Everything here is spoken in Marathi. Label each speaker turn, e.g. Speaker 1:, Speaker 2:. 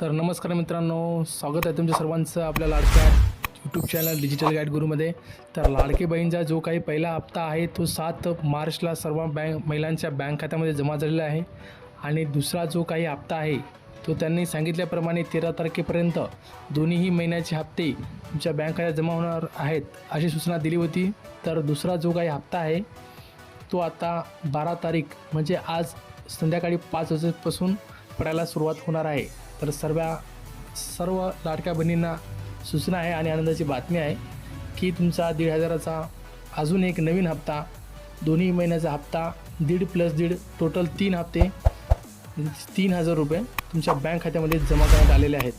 Speaker 1: तर नमस्कार मित्रांनो, स्वागत आहे तुमच्या सर्वांचं आपल्या लाडक्या यूट्यूब चॅनल डिजिटल गाईड गुरुमध्ये। तर लाडके बहीणचा जो काही पहिला हप्ता आहे तो 7 मार्चला सर्व महिलांच्या बँक खात्यामध्ये जमा झालेला आहे आणि दुसरा जो काही हप्ता आहे तो त्यांनी सांगितल्याप्रमाणे 13 तारखेपर्यंत दोन्हीही महिन्याचे हप्ते तुमच्या बँक खात्यात जमा होणार आहेत अशी सूचना दिली होती। तर दुसरा जो काही हप्ता आहे तो आता 12 तारीख म्हणजे आज संध्याकाळी 5 वाजेपासून पडायला सुरुवात होणार आहे। तर सर्व लाडक्या बहिणींना सूचना आहे आणि आनंदाची बातमी आहे की तुमचा 1,500चा अजून एक नवीन हप्ता, दोन्ही महिन्याचा हप्ता 1.5 + 1.5 टोटल 3 हप्ते 3,000 रुपये तुमच्या बँक खात्यामध्ये जमा करण्यात आलेले आहेत।